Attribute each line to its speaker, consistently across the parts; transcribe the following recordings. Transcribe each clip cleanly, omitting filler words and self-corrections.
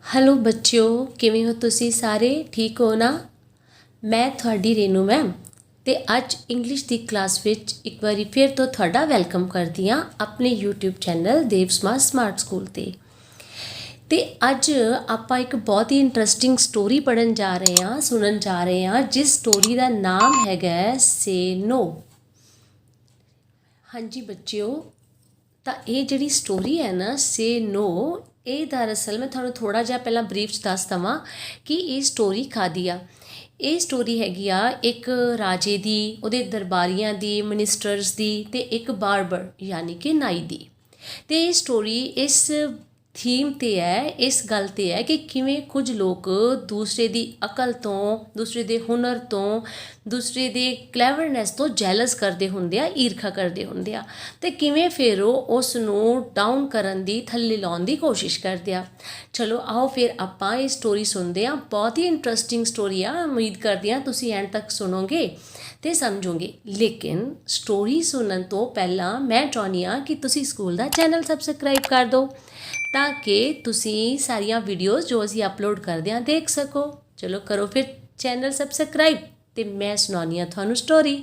Speaker 1: Hello ਬੱਚਿਓ, ਕਿਵੇਂ ਹੋ ਤੁਸੀਂ ਸਾਰੇ? ਠੀਕ ਹੋ ਨਾ? ਮੈਂ ਤੁਹਾਡੀ ਰੇਨੂ ਮੈਮ ਤੇ ਅੱਜ ਇੰਗਲਿਸ਼ ਦੀ ਕਲਾਸ ਵਿੱਚ ਇੱਕ ਵਾਰੀ ਫਿਰ ਤੋਂ ਤੁਹਾਡਾ ਵੈਲਕਮ ਕਰਦੀ ਹਾਂ ਆਪਣੇ YouTube ਚੈਨਲ ਦੇਵ ਸਮਾਰਟ ਸਕੂਲ ਤੇ। ਅੱਜ ਆਪਾਂ ਇੱਕ ਬਹੁਤ ਹੀ ਇੰਟਰਸਟਿੰਗ ਸਟੋਰੀ ਪੜ੍ਹਨ ਜਾ ਰਹੇ ਹਾਂ, ਸੁਣਨ ਜਾ ਰਹੇ ਹਾਂ, ਜਿਸ ਸਟੋਰੀ ਦਾ ਨਾਮ ਹੈਗਾ ਸੇ ਨੋ। ਹਾਂਜੀ ਬੱਚਿਓ, ਤਾਂ ਇਹ ਜਿਹੜੀ ਸਟੋਰੀ ਹੈ ਨਾ ਸੇ ਨੋ, ਇਹ ਦਰਅਸਲ ਮੈਂ ਤੁਹਾਨੂੰ ਥੋੜ੍ਹਾ ਜਿਹਾ ਪਹਿਲਾਂ ਬਰੀਫ 'ਚ ਦੱਸ ਦੇਵਾਂ ਕਿ ਇਹ ਸਟੋਰੀ ਕਾਹਦੀ ਆ। ਇਹ ਸਟੋਰੀ ਹੈਗੀ ਆ ਇੱਕ ਰਾਜੇ ਦੀ, ਉਹਦੇ ਦਰਬਾਰੀਆਂ ਦੀ, ਮਿਨਿਸਟਰਸ ਦੀ ਅਤੇ ਇੱਕ ਬਾਰਬਰ ਯਾਨੀ ਕਿ ਨਾਈ ਦੀ। ਅਤੇ ਇਹ ਸਟੋਰੀ ਇਸ ਥੀਮ 'ਤੇ ਹੈ, ਇਸ ਗੱਲ 'ਤੇ ਹੈ ਕਿ ਕਿਵੇਂ ਕੁਝ ਲੋਕ ਦੂਸਰੇ ਦੀ ਅਕਲ ਤੋਂ, ਦੂਸਰੇ ਦੇ ਹੁਨਰ ਤੋਂ, ਦੂਸਰੇ ਦੇ ਕਲੈਵਰਨੈਸ ਤੋਂ ਜੈਲਸ ਕਰਦੇ ਹੁੰਦੇ ਆ, ਈਰਖਾ ਕਰਦੇ ਹੁੰਦੇ ਆ, ਅਤੇ ਕਿਵੇਂ ਫਿਰ ਉਹ ਉਸ ਨੂੰ ਡਾਊਨ ਕਰਨ ਦੀ, ਥੱਲੇ ਲਾਉਣ ਦੀ ਕੋਸ਼ਿਸ਼ ਕਰਦੇ ਆ। ਚਲੋ ਆਓ ਫਿਰ ਆਪਾਂ ਇਹ ਸਟੋਰੀ ਸੁਣਦੇ ਹਾਂ। ਬਹੁਤ ਹੀ ਇੰਟਰਸਟਿੰਗ ਸਟੋਰੀ ਆ, ਉਮੀਦ ਕਰਦੀ ਹਾਂ ਤੁਸੀਂ ਐਂਡ ਤੱਕ ਸੁਣੋਗੇ ਅਤੇ ਸਮਝੋਗੇ। ਲੇਕਿਨ ਸਟੋਰੀ ਸੁਣਨ ਤੋਂ ਪਹਿਲਾਂ ਮੈਂ ਚਾਹੁੰਦੀ ਹਾਂ ਕਿ ਤੁਸੀਂ ਸਕੂਲ ਦਾ ਚੈਨਲ ਸਬਸਕ੍ਰਾਈਬ ਕਰ ਦਿਓ ਤਾਂ ਕਿ ਤੁਸੀਂ ਸਾਰੀਆਂ ਵੀਡੀਓਜ਼ ਜੋ ਅਸੀਂ ਅਪਲੋਡ ਕਰਦੇ ਹਾਂ ਦੇਖ ਸਕੋ। ਚਲੋ ਕਰੋ ਫਿਰ ਚੈਨਲ ਸਬਸਕ੍ਰਾਈਬ ਅਤੇ ਮੈਂ ਸੁਣਾਉਂਦੀ ਹਾਂ ਤੁਹਾਨੂੰ story.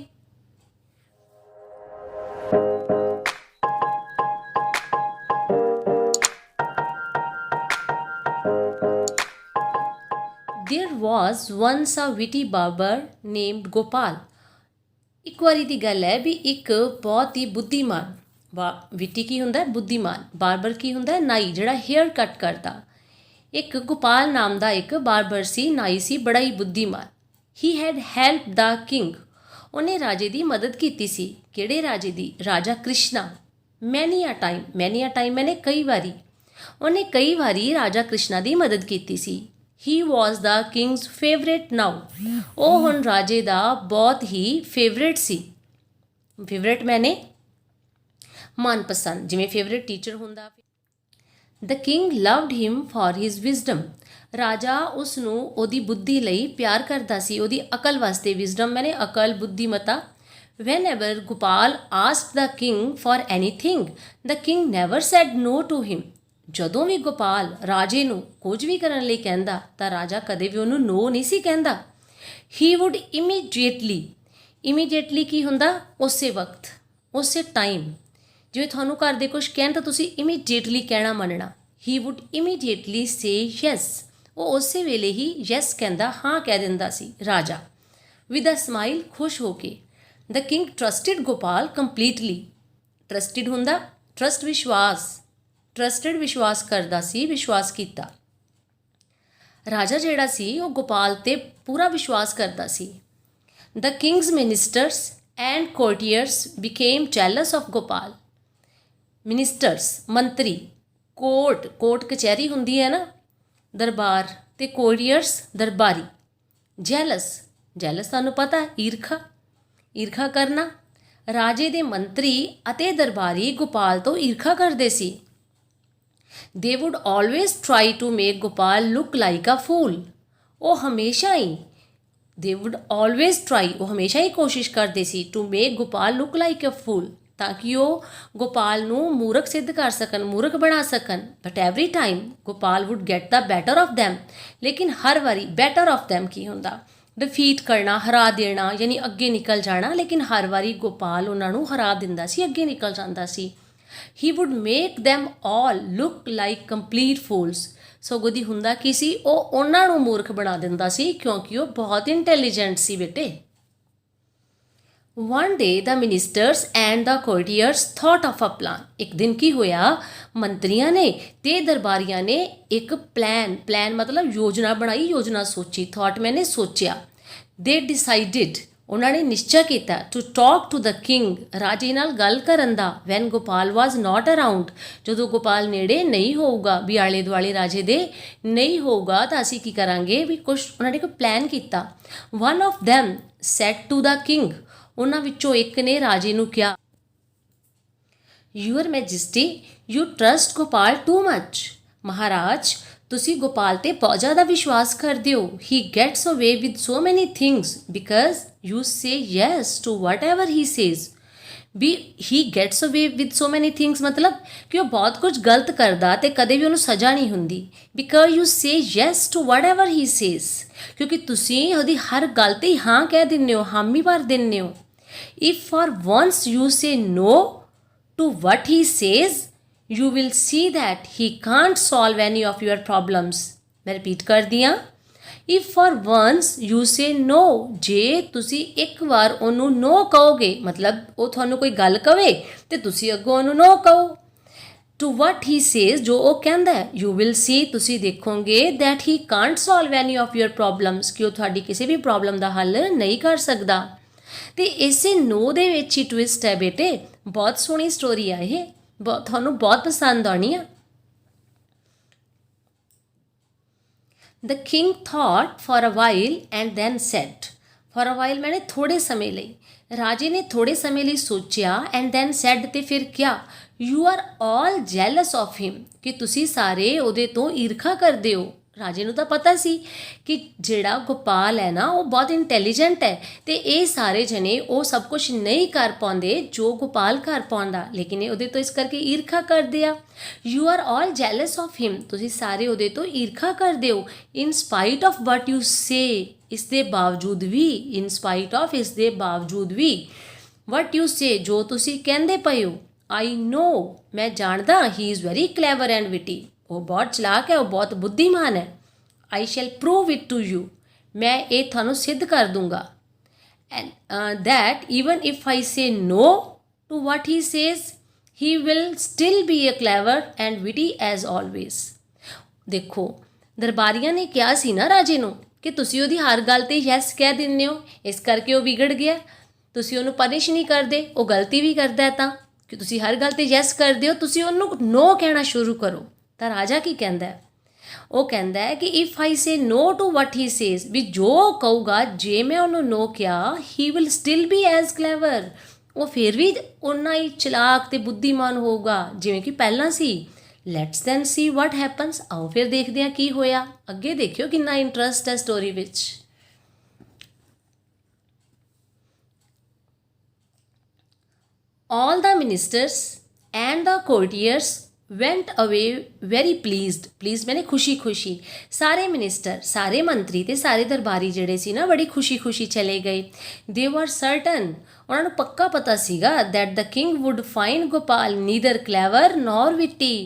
Speaker 1: There was once a witty barber named Gopal। ਇੱਕ ਵਾਰੀ ਦੀ ਗੱਲ ਹੈ ਵੀ ਇੱਕ ਬਹੁਤ ਹੀ ਬੁੱਧੀਮਾਨ, ਵਿਟੀ ਕੀ ਹੁੰਦਾ? ਬੁੱਧੀਮਾਨ। ਬਾਰਬਰ ਕੀ ਹੁੰਦਾ? ਨਾਈ, ਜਿਹੜਾ ਹੇਅਰ ਕੱਟ ਕਰਦਾ। ਇੱਕ ਗੋਪਾਲ ਨਾਮ ਦਾ ਇੱਕ ਬਾਰਬਰ ਸੀ, ਨਾਈ ਸੀ, ਬੜਾ ਹੀ ਬੁੱਧੀਮਾਨ। He had help the king. ਉਹਨੇ ਰਾਜੇ ਦੀ ਮਦਦ ਕੀਤੀ ਸੀ। ਕਿਹੜੇ ਰਾਜੇ ਦੀ? ਰਾਜਾ ਕ੍ਰਿਸ਼ਨਾ। ਮੈਨੀ ਆ ਟਾਈਮ ਮੈਨੇ ਕਈ ਵਾਰੀ। ਉਹਨੇ ਕਈ ਵਾਰੀ ਰਾਜਾ ਕ੍ਰਿਸ਼ਨਾ ਦੀ ਮਦਦ ਕੀਤੀ ਸੀ। ਹੀ ਵਾਜ਼ ਦਾ ਕਿੰਗਸ ਫੇਵਰੇਟ ਨਾਓ। ਉਹ ਹੁਣ ਰਾਜੇ ਦਾ ਬਹੁਤ ਹੀ ਫੇਵਰੇਟ ਸੀ। ਫੇਵਰੇਟ ਮੈਨੇ ਮਨਪਸੰਦ, ਜਿਵੇਂ ਫੇਵਰੇਟ ਟੀਚਰ ਹੁੰਦਾ। ਦ king loved him for his wisdom. ਰਾਜਾ ਉਸ ਨੂੰ ਉਹਦੀ ਬੁੱਧੀ ਲਈ ਪਿਆਰ ਕਰਦਾ ਸੀ, ਉਹਦੀ ਅਕਲ ਵਾਸਤੇ। ਵਿਜ਼ਡਮ ਮੈਨੇ ਅਕਲ, ਬੁੱਧੀਮਤਾ। Whenever Gopal asked the king for anything the king never said no to him. ਜਦੋਂ ਵੀ ਗੋਪਾਲ ਰਾਜੇ ਨੂੰ ਕੁਝ ਵੀ ਕਰਨ ਲਈ ਕਹਿੰਦਾ ਤਾਂ ਰਾਜਾ ਕਦੇ ਵੀ ਉਹਨੂੰ ਨੋ ਨਹੀਂ ਸੀ ਕਹਿੰਦਾ। ਹੀ ਵੁੱਡ ਇਮੀਡੀਏਟਲੀ ਕੀ ਹੁੰਦਾ? ਉਸੇ ਵਕਤ, ਉਸੇ ਟਾਈਮ। ਜਿਵੇਂ ਤੁਹਾਨੂੰ ਘਰ ਦੇ ਕੁਛ ਕਹਿਣ ਤਾਂ ਤੁਸੀਂ ਇਮੀਡੀਏਟਲੀ ਕਹਿਣਾ ਮੰਨਣਾ। ਹੀ ਵੁੱਡ ਇਮੀਡੀਏਟਲੀ ਸੇ ਯੈਸ। ਉਹ ਉਸੇ ਵੇਲੇ ਹੀ ਯੈਸ ਕਹਿੰਦਾ, ਹਾਂ ਕਹਿ ਦਿੰਦਾ ਸੀ ਰਾਜਾ, ਵਿਦ ਅ ਸਮਾਈਲ, ਖੁਸ਼ ਹੋ ਕੇ। The king trusted Gopal completely. Trusted ਹੁੰਦਾ ਟਰਸਟ, ਵਿਸ਼ਵਾਸ। ਟਰਸਟਿਡ ਵਿਸ਼ਵਾਸ ਕਰਦਾ ਸੀ, ਵਿਸ਼ਵਾਸ ਕੀਤਾ। ਰਾਜਾ ਜਿਹੜਾ ਸੀ ਉਹ ਗੋਪਾਲ 'ਤੇ ਪੂਰਾ ਵਿਸ਼ਵਾਸ ਕਰਦਾ ਸੀ। The king's ministers and courtiers became jealous of Gopal. Ministers ਮੰਤਰੀ, ਕੋਰਟ ਕਚਹਿਰੀ ਹੁੰਦੀ ਹੈ ਨਾ, ਦਰਬਾਰ, ਅਤੇ ਕੋਰੀਅਰਸ ਦਰਬਾਰੀ। ਜੈਲਸ ਤੁਹਾਨੂੰ ਪਤਾ, ਈਰਖਾ ਕਰਨਾ। ਰਾਜੇ ਦੇ ਮੰਤਰੀ ਅਤੇ ਦਰਬਾਰੀ ਗੋਪਾਲ ਤੋਂ ਈਰਖਾ ਕਰਦੇ ਸੀ। They would always try to make Gopal look like a fool. ਉਹ ਹਮੇਸ਼ਾ ਹੀ ਕੋਸ਼ਿਸ਼ ਕਰਦੇ ਸੀ to make Gopal look like a fool, ਤਾਂ ਕਿ ਉਹ ਗੋਪਾਲ ਨੂੰ ਮੂਰਖ ਸਿੱਧ ਕਰ ਸਕਣ, ਮੂਰਖ ਬਣਾ ਸਕਣ। But every time Gopal would get the better of them. ਲੇਕਿਨ ਹਰ ਵਾਰੀ ਬੈਟਰ ਆਫ ਦੈਮ ਕੀ ਹੁੰਦਾ? ਡਿਫੀਟ ਕਰਨਾ, ਹਰਾ ਦੇਣਾ, ਯਾਨੀ ਅੱਗੇ ਨਿਕਲ ਜਾਣਾ। ਲੇਕਿਨ ਹਰ ਵਾਰੀ ਗੋਪਾਲ ਉਹਨਾਂ ਨੂੰ ਹਰਾ ਦਿੰਦਾ ਸੀ, ਅੱਗੇ ਨਿਕਲ ਜਾਂਦਾ ਸੀ। ਹੀ ਵੁੱਡ ਮੇਕ ਦੈਮ ਆਲ ਲੁੱਕ ਲਾਈਕ ਕੰਪਲੀਟ ਫੂਲਸ। ਸਗੋਂ ਦੀ ਹੁੰਦਾ ਕੀ ਸੀ? ਉਹ ਉਹਨਾਂ ਨੂੰ ਮੂਰਖ ਬਣਾ ਦਿੰਦਾ ਸੀ, ਕਿਉਂਕਿ ਉਹ ਬਹੁਤ ਇੰਟੈਲੀਜੈਂਟ ਸੀ ਬੇਟੇ। One day the ministers and the courtiers thought of a plan. ਇੱਕ ਦਿਨ ਕੀ ਹੋਇਆ? ਮੰਤਰੀਆਂ ਨੇ ਤੇ ਦਰਬਾਰੀਆਂ ਨੇ ਇੱਕ ਪਲਾਨ ਮਤਲਬ ਯੋਜਨਾ ਬਣਾਈ, ਯੋਜਨਾ ਸੋਚੀ। ਥਾਟ ਮੈਨੇ ਸੋਚਿਆ। ਦੇ ਡਿਸਾਈਡਿਡ, ਉਹਨਾਂ ਨੇ ਨਿਸ਼ਚਾ ਕੀਤਾ, to talk to the king, ਰਾਜੇ ਨਾਲ ਗੱਲ ਕਰਨ ਦਾ। When Gopal was not around, ਜਦੋਂ ਗੋਪਾਲ ਨੇੜੇ ਨਹੀਂ ਹੋਊਗਾ, ਵੀ ਆਲੇ ਦੁਆਲੇ ਰਾਜੇ ਦੇ ਨਹੀਂ ਹੋਊਗਾ, ਤਾਂ ਅਸੀਂ ਕੀ ਕਰਾਂਗੇ? ਵੀ ਕੁਛ ਉਹਨਾਂ ਨੇ ਕੋਈ ਪਲਾਨ ਕੀਤਾ। One of them said to the king, ਉਹਨਾਂ ਵਿੱਚੋਂ ਇੱਕ ਨੇ ਰਾਜੇ ਨੂੰ ਕਿਹਾ, your majesty you trust Gopal too much. ਮਹਾਰਾਜ, ਤੁਸੀਂ ਗੋਪਾਲ 'ਤੇ ਬਹੁਤ ਜ਼ਿਆਦਾ ਵਿਸ਼ਵਾਸ ਕਰਦੇ ਹੋ। ਹੀ gets away with so many things because you say yes to whatever he says. We he gets away with so many things, ਮਤਲਬ ਕਿ ਉਹ ਬਹੁਤ ਕੁਝ ਗਲਤ ਕਰਦਾ ਅਤੇ ਕਦੇ ਵੀ ਉਹਨੂੰ ਸਜ਼ਾ ਨਹੀਂ ਹੁੰਦੀ। Because you say yes to whatever he says, ਕਿਉਂਕਿ ਤੁਸੀਂ ਉਹਦੀ ਹਰ ਗੱਲ 'ਤੇ ਹਾਂ ਕਹਿ ਦਿੰਦੇ ਹੋ, ਹਾਮੀ ਭਰ ਦਿੰਦੇ ਹੋ। If for once you say no to what he says you will see that he can't solve any of your problems. ਮੈਂ ਰਿਪੀਟ ਕਰਦੀ ਹਾਂ, if for once you say no, ਜੇ ਤੁਸੀਂ ਇੱਕ ਵਾਰ ਉਹਨੂੰ ਨੋ ਕਹੋਗੇ, ਮਤਲਬ ਉਹ ਤੁਹਾਨੂੰ ਕੋਈ ਗੱਲ ਕਵੇ ਤੇ ਤੁਸੀਂ ਅੱਗੋਂ ਉਹਨੂੰ ਨੋ ਕਹੋ, ਟੂ ਵਟ ਹੀ ਸੇਜ਼, ਜੋ ਉਹ ਕਹਿੰਦਾ ਹੈ, ਯੂ ਵਿਲ ਸੀ, ਤੁਸੀਂ ਦੇਖੋਗੇ that he can't solve any of your problems, ਕਿ ਉਹ ਤੁਹਾਡੀ ਕਿਸੇ ਵੀ ਪ੍ਰੋਬਲਮ ਦਾ ਹੱਲ ਨਹੀਂ ਕਰ ਸਕਦਾ। ਤੇ ਇਸੇ ਨੋ ਦੇ ਵਿੱਚ ਹੀ ਟਵਿਸਟ ਹੈ ਬੇਟੇ। ਬਹੁਤ ਸੋਹਣੀ ਸਟੋਰੀ ਆ ਇਹ, ਤੁਹਾਨੂੰ ਬਹੁਤ ਪਸੰਦ ਆਉਣੀ ਆ। The king thought for a while and then said, for a while मैंने थोड़े समय ਲਈ, ਰਾਜੇ ਨੇ ਥੋੜੇ ਸਮੇਂ ਲਈ ਸੋਚਿਆ, and then said, ਤੇ ਫਿਰ ਕਿਹਾ, you are all jealous of him, ਕਿ ਤੁਸੀਂ ਸਾਰੇ ਉਹਦੇ ਤੋਂ ਈਰਖਾ ਕਰਦੇ ਹੋ। ਰਾਜੇ ਨੂੰ ਤਾਂ ਪਤਾ ਸੀ ਕਿ ਜਿਹੜਾ ਗੋਪਾਲ ਹੈ ਨਾ ਉਹ ਬਹੁਤ ਇੰਟੈਲੀਜੈਂਟ ਹੈ ਤੇ ਇਹ ਸਾਰੇ ਜਣੇ ਉਹ ਸਭ ਕੁਝ ਨਹੀਂ ਕਰ ਪਾਉਂਦੇ ਜੋ ਗੋਪਾਲ ਕਰ ਪਾਉਂਦਾ, ਲੇਕਿਨ ਇਹ ਉਹਦੇ ਤੋਂ ਇਸ ਕਰਕੇ ਈਰਖਾ ਕਰਦੇ ਆ। You are all jealous of him, ਤੁਸੀਂ ਸਾਰੇ ਉਹਦੇ ਤੋਂ ਈਰਖਾ ਕਰਦੇ ਹੋ। ਇਨ ਸਪਾਈਟ ਆਫ ਵਟ ਯੂ ਸੇ, ਇਸ ਦੇ ਬਾਵਜੂਦ ਵੀ, ਇਨ ਸਪਾਈਟ ਆਫ, ਇਸ ਦੇ ਬਾਵਜੂਦ ਵੀ, ਵਟ ਯੂ ਸੇ, ਜੋ ਤੁਸੀਂ ਕਹਿੰਦੇ ਪਏ ਹੋ। ਆਈ ਨੋ, ਮੈਂ ਜਾਣਦਾ, he is very clever and witty, ਉਹ ਬਹੁਤ ਚਲਾਕ ਹੈ, ਉਹ ਬਹੁਤ ਬੁੱਧੀਮਾਨ ਹੈ। I shall prove it to you, ਮੈਂ ਇਹ ਤੁਹਾਨੂੰ ਸਿੱਧ ਕਰ ਦੂੰਗਾ। And that even if I say no to what he says he will still be a clever and witty as always. ਦੇਖੋ, ਦਰਬਾਰੀਆਂ ਨੇ ਕਿਹਾ ਸੀ ਨਾ ਰਾਜੇ ਨੂੰ ਕਿ ਤੁਸੀਂ ਉਹਦੀ ਹਰ ਗੱਲ 'ਤੇ ਯੈਸ ਕਹਿ ਦਿੰਦੇ ਹੋ, ਇਸ ਕਰਕੇ ਉਹ ਵਿਗੜ ਗਿਆ। ਤੁਸੀਂ ਉਹਨੂੰ ਪਨਿਸ਼ ਨਹੀਂ ਕਰਦੇ, ਉਹ ਗਲਤੀ ਵੀ ਕਰਦਾ ਤਾਂ ਕਿ ਤੁਸੀਂ ਹਰ ਗੱਲ 'ਤੇ ਯੈਸ ਕਰਦੇ ਹੋ, ਤੁਸੀਂ ਉਹਨੂੰ ਨੋ ਕਹਿਣਾ ਸ਼ੁਰੂ ਕਰੋ। ਤਾਂ ਰਾਜਾ ਕੀ ਕਹਿੰਦਾ ਹੈ? ਉਹ ਕਹਿੰਦਾ ਹੈ ਕਿ if I say no to what he says, ਵੀ ਜੋ ਕਹੂਗਾ, ਜੇ ਮੈਂ ਉਹਨੂੰ ਨੋ ਕਿਹਾ, he will still be as clever, ਉਹ ਫਿਰ ਵੀ ਓਨਾ ਹੀ ਚਲਾਕ ਤੇ ਬੁੱਧੀਮਾਨ ਹੋਊਗਾ ਜਿਵੇਂ ਕਿ ਪਹਿਲਾਂ ਸੀ। Let's then see what happens, ਆਓ ਫਿਰ ਦੇਖਦੇ ਹਾਂ ਕੀ ਹੋਇਆ। ਅੱਗੇ ਦੇਖਿਓ ਕਿੰਨਾ ਇੰਟਰਸਟ ਹੈ ਸਟੋਰੀ ਵਿੱਚ। All the ministers and the courtiers went away very pleased, pleased मैंने खुशी खुशी, सारे मिनिस्टर, सारे मंत्री ते सारे दरबारी ਜਿਹੜੇ ਸੀ ਨਾ ਬੜੀ ਖੁਸ਼ੀ ਖੁਸ਼ੀ ਚਲੇ ਗਏ। they were certain, ਉਹਨਾਂ ਨੂੰ ਪੱਕਾ ਪਤਾ ਸੀਗਾ that the king would find Gopal neither clever nor witty,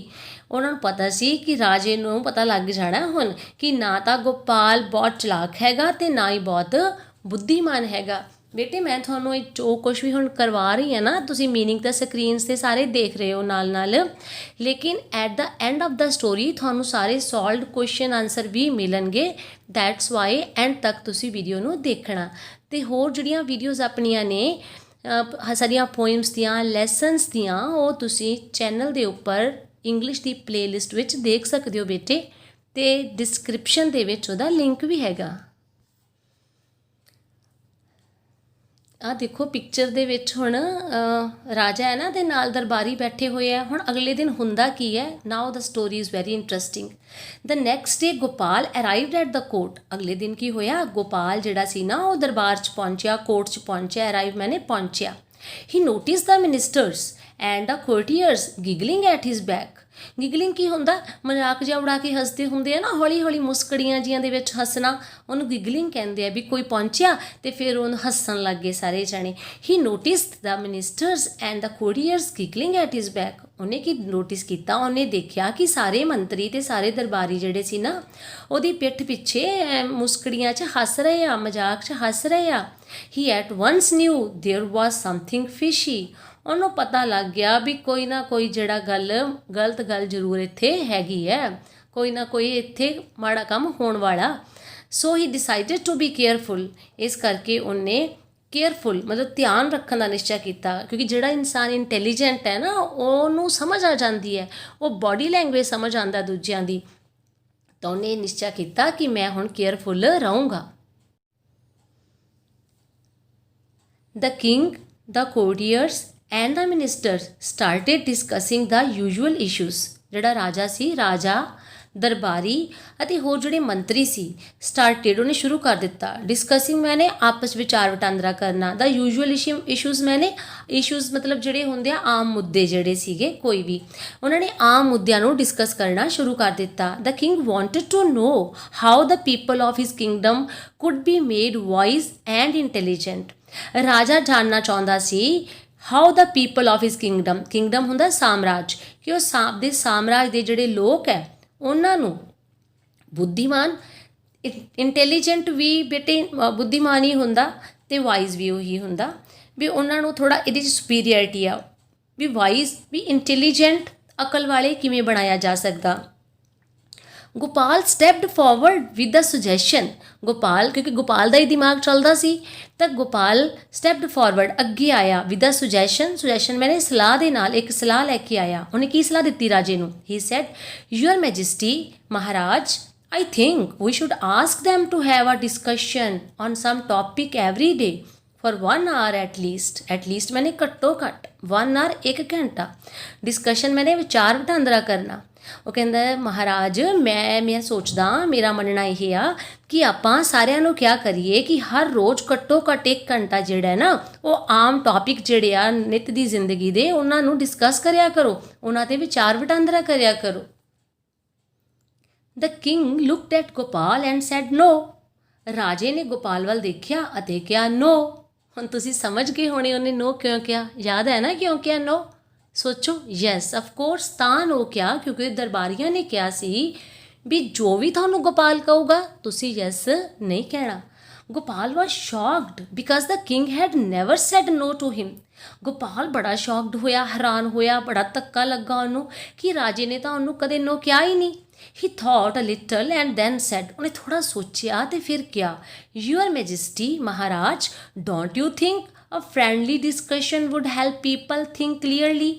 Speaker 1: ਉਹਨਾਂ ਨੂੰ ਪਤਾ ਸੀ ਕਿ ਰਾਜੇ ਨੂੰ ਪਤਾ ਲੱਗ ਜਾਣਾ ਹੁਣ ਕਿ ਨਾ ਤਾਂ ਗੋਪਾਲ ਬਹੁਤ ਚਲਾਕ ਹੈਗਾ ਤੇ ਨਾ ਹੀ ਬਹੁਤ ਬੁੱਧੀਮਾਨ ਹੈਗਾ। ਬੇਟੇ ਮੈਂ ਤੁਹਾਨੂੰ ਇਹ ਜੋ ਕੁਛ ਵੀ ਹੁਣ ਕਰਵਾ ਰਹੀ ਹਾਂ ਨਾ, ਤੁਸੀਂ ਮੀਨਿੰਗ ਤਾਂ ਸਕਰੀਨਸ 'ਤੇ ਸਾਰੇ ਦੇਖ ਰਹੇ ਹੋ ਨਾਲ ਨਾਲ, ਲੇਕਿਨ at the end of the story ਤੁਹਾਨੂੰ ਸਾਰੇ ਸੋਲਵਡ ਕੁਐਸਚਨ ਆਨਸਰ ਵੀ ਮਿਲਣਗੇ। ਦੈਟਸ ਵਾਈ ਐਂਡ ਤੱਕ ਤੁਸੀਂ ਵੀਡੀਓ ਨੂੰ ਦੇਖਣਾ। ਅਤੇ ਹੋਰ ਜਿਹੜੀਆਂ ਵੀਡੀਓਜ਼ ਆਪਣੀਆਂ ਨੇ ਸਾਡੀਆਂ ਪੋਇਮਸ ਦੀਆਂ, ਲੈਸਨਸ ਦੀਆਂ, ਉਹ ਤੁਸੀਂ ਚੈਨਲ ਦੇ ਉੱਪਰ ਇੰਗਲਿਸ਼ ਦੀ ਪਲੇਲਿਸਟ ਵਿੱਚ ਦੇਖ ਸਕਦੇ ਹੋ ਬੇਟੇ, ਅਤੇ ਡਿਸਕ੍ਰਿਪਸ਼ਨ ਦੇ ਵਿੱਚ ਉਹਦਾ ਲਿੰਕ ਵੀ ਹੈਗਾ। ਆਹ ਦੇਖੋ ਪਿਕਚਰ ਦੇ ਵਿੱਚ ਹੁਣ ਰਾਜਾ ਹੈ ਨਾ ਤੇ ਨਾਲ ਦਰਬਾਰੀ ਬੈਠੇ ਹੋਏ ਆ। ਹੁਣ ਅਗਲੇ ਦਿਨ ਹੁੰਦਾ ਕੀ ਹੈ, now the story is very interesting. The next day Gopal arrived at the court, ਅਗਲੇ ਦਿਨ ਕੀ ਹੋਇਆ, ਗੋਪਾਲ ਜਿਹੜਾ ਸੀ ਨਾ ਉਹ ਦਰਬਾਰ 'ਚ ਪਹੁੰਚਿਆ, ਕੋਰਟ 'ਚ ਪਹੁੰਚਿਆ। ਅਰਾਈਵ ਮੈਨੇ ਪਹੁੰਚਿਆ। He notice the ministers and the courtiers giggling at his back. Giggling ਕੀ ਹੁੰਦਾ, ਮਜ਼ਾਕ ਜਿਹਾ ਉਡਾ ਕੇ ਹੱਸਦੇ ਹੁੰਦੇ ਆ ਨਾ, ਹੌਲੀ ਹੌਲੀ ਮੁਸਕੜੀਆਂ ਜੀਆਂ ਦੇ ਵਿੱਚ ਹੱਸਣਾ, ਉਹਨੂੰ ਗਿਗਲਿੰਗ ਕਹਿੰਦੇ ਆ। ਵੀ ਕੋਈ ਪਹੁੰਚਿਆ ਅਤੇ ਫਿਰ ਉਹਨੂੰ ਹੱਸਣ ਲੱਗ ਗਏ ਸਾਰੇ ਜਾਣੇ। He noticed the ministers and the courtiers giggling at his back. ਉਹਨੇ ਕੀ ਨੋਟਿਸ ਕੀਤਾ, ਉਹਨੇ ਦੇਖਿਆ ਕਿ ਸਾਰੇ ਮੰਤਰੀ ਅਤੇ ਸਾਰੇ ਦਰਬਾਰੀ ਜਿਹੜੇ ਸੀ ਨਾ ਉਹਦੀ ਪਿੱਠ ਪਿੱਛੇ ਮੁਸਕੜੀਆਂ 'ਚ ਹੱਸ ਰਹੇ ਆ, ਮਜ਼ਾਕ 'ਚ ਹੱਸ ਰਹੇ ਆ। He at once knew there was something fishy. ਉਹਨੂੰ ਪਤਾ ਲੱਗ ਗਿਆ ਵੀ ਕੋਈ ਨਾ ਕੋਈ ਜਿਹੜਾ ਗਲਤ ਗੱਲ ਜ਼ਰੂਰ ਇੱਥੇ ਹੈਗੀ ਹੈ, ਕੋਈ ਨਾ ਕੋਈ ਇੱਥੇ ਮਾੜਾ ਕੰਮ ਹੋਣ ਵਾਲਾ। ਸੋ ਹੀ ਡਿਸਾਈਡਡ ਟੂ ਬੀ ਕੇਅਰਫੁਲ, ਇਸ ਕਰਕੇ ਉਹਨੇ ਕੇਅਰਫੁਲ ਮਤਲਬ ਧਿਆਨ ਰੱਖਣ ਦਾ ਨਿਸ਼ਚਾ ਕੀਤਾ, ਕਿਉਂਕਿ ਜਿਹੜਾ ਇਨਸਾਨ ਇੰਟੈਲੀਜੈਂਟ ਹੈ ਨਾ ਉਹਨੂੰ ਸਮਝ ਆ ਜਾਂਦੀ ਹੈ, ਉਹ ਬਾਡੀ ਲੈਂਗੁਏਜ ਸਮਝ ਆਉਂਦਾ ਦੂਜਿਆਂ ਦੀ। ਤਾਂ ਉਹਨੇ ਇਹ ਨਿਸ਼ਚਾ ਕੀਤਾ ਕਿ ਮੈਂ ਹੁਣ ਕੇਅਰਫੁਲ ਰਹੂੰਗਾ। The king, the courtiers and the ministers started discussing the usual issues. ਜਿਹੜਾ ਰਾਜਾ ਸੀ, ਰਾਜਾ, ਦਰਬਾਰੀ ਅਤੇ ਹੋਰ ਜਿਹੜੇ ਮੰਤਰੀ ਸੀ ਸਟਾਰਟਡ, ਉਹਨੇ ਸ਼ੁਰੂ ਕਰ ਦਿੱਤਾ। ਡਿਸਕਸਿੰਗ ਮੈਨੇ ਆਪਸ ਵਿਚਾਰ ਵਟਾਂਦਰਾ ਕਰਨਾ। ਦਾ ਯੂਜੂਅਲ ਇਸ਼ੂਜ਼ ਮੈਨੇ ਇਸ਼ੂਜ਼ ਮਤਲਬ ਜਿਹੜੇ ਹੁੰਦੇ ਆ ਆਮ ਮੁੱਦੇ ਜਿਹੜੇ ਸੀਗੇ ਕੋਈ ਵੀ, ਉਹਨਾਂ ਨੇ ਆਮ ਮੁੱਦਿਆਂ ਨੂੰ ਡਿਸਕਸ ਕਰਨਾ ਸ਼ੁਰੂ ਕਰ ਦਿੱਤਾ। The king wanted to know how the people of his kingdom could be made wise and intelligent. ਰਾਜਾ ਜਾਣਨਾ ਚਾਹੁੰਦਾ ਸੀ how the people of his kingdom, kingdom ਹੁੰਦਾ ਸਾਮਰਾਜ, ਕਿ ਉਹ ਦੇ ਸਾਮਰਾਜ ਦੇ ਜਿਹੜੇ ਲੋਕ ਹੈ ਉਹਨਾਂ ਨੂੰ ਬੁੱਧੀਮਾਨ, ਇੰਟੈਲੀਜੈਂਟ ਵੀ ਬੇਟੇ ਬੁੱਧੀਮਾਨ ਹੀ ਹੁੰਦਾ ਅਤੇ ਵਾਈਜ਼ ਵੀ ਉਹੀ ਹੁੰਦਾ, ਵੀ ਉਹਨਾਂ ਨੂੰ ਥੋੜ੍ਹਾ ਇਹਦੇ 'ਚ ਸੁਪੀਰੀਅਰਟੀ ਆ, ਵੀ ਵਾਈਜ਼ ਵੀ ਇੰਟੈਲੀਜੈਂਟ ਅਕਲ ਵਾਲੇ ਕਿਵੇਂ ਬਣਾਇਆ ਜਾ ਸਕਦਾ। Gopal stepped forward with the suggestion. Gopal, ਕਿਉਂਕਿ ਗੋਪਾਲ ਦਾ ਹੀ ਦਿਮਾਗ ਚੱਲਦਾ ਸੀ, ਤਾਂ ਗੋਪਾਲ ਸਟੈਪਡ ਫਾਰਵਰਡ ਅੱਗੇ ਆਇਆ ਵਿਦ ਦਾ ਸੁਜੈਸ਼ਨ ਮੈਨੇ ਸਲਾਹ ਦੇ ਨਾਲ, ਇੱਕ ਸਲਾਹ ਲੈ ਕੇ ਆਇਆ। ਉਹਨੇ ਕੀ ਸਲਾਹ ਦਿੱਤੀ ਰਾਜੇ ਨੂੰ? ਹੀ ਸੈਡ ਯੂਅਰ ਮੈਜੈਸਟੀ, ਮਹਾਰਾਜ, I think we should ask them to have a discussion on some topic every day for 1 hour at least मैंने घट्टो घੱਟ 1 hour 1 ਘੰਟਾ ਡਿਸਕਸ਼ਨ ਮੈਨੇ ਵਿਚਾਰ ਵਟਾਂਦਰਾ ਕਰਨਾ। ਉਹ ਕਹਿੰਦਾ ਮਹਾਰਾਜ ਮੈਂ ਸੋਚਦਾ, ਮੇਰਾ ਮੰਨਣਾ ਇਹ ਆ ਕਿ ਆਪਾਂ ਸਾਰਿਆਂ ਨੂੰ ਕਿਆ ਕਰੀਏ ਕਿ ਹਰ ਰੋਜ਼ ਘੱਟੋ ਘੱਟ 1 ਘੰਟਾ ਜਿਹੜਾ ਹੈ ਨਾ ਉਹ ਆਮ ਟੌਪਿਕ ਜਿਹੜੇ ਆ ਨਿੱਤ ਦੀ ਜ਼ਿੰਦਗੀ ਦੇ ਉਹਨਾਂ ਨੂੰ ਡਿਸਕਸ ਕਰਿਆ ਕਰੋ, ਉਹਨਾਂ 'ਤੇ ਵਿਚਾਰ ਵਟਾਂਦਰਾ ਕਰਿਆ ਕਰੋ। The king looked at Gopal and said no. ਰਾਜੇ ਨੇ ਗੋਪਾਲ ਵੱਲ ਦੇਖਿਆ ਅਤੇ ਕਿਹਾ no। ਹੁਣ ਤੁਸੀਂ ਸਮਝ ਗਏ ਹੋਣੇ ਉਹਨੇ no ਕਿਉਂ ਕਿਹਾ, ਯਾਦ ਹੈ ਨਾ ਕਿਉਂ ਕਿਹਾ no? ਸੋਚੋ। ਯੈਸ ਆਫ ਕੋਰਸ, ਤਾਂ no ਕਿਹਾ ਕਿਉਂਕਿ ਦਰਬਾਰੀਆਂ ਨੇ ਕਿਹਾ ਸੀ ਵੀ ਜੋ ਵੀ ਤੁਹਾਨੂੰ ਗੋਪਾਲ ਕਹੂਗਾ ਤੁਸੀਂ ਯੈਸ ਨਹੀਂ ਕਹਿਣਾ। Gopal was shocked because the king had never said no to him. Gopal ਬੜਾ ਸ਼ੌਕਡ ਹੋਇਆ, ਹੈਰਾਨ ਹੋਇਆ, ਬੜਾ ਧੱਕਾ ਲੱਗਾ ਉਹਨੂੰ ਕਿ ਰਾਜੇ ਨੇ ਤਾਂ ਉਹਨੂੰ ਕਦੇ no ਕਿਹਾ ਹੀ ਨਹੀਂ। He thought a little and then said, ਉਹਨੇ ਥੋੜਾ ਸੋਚਿਆ ਤੇ ਫਿਰ ਕਿਹਾ, Your Majesty, Maharaj, don't you think a friendly discussion would help people think clearly?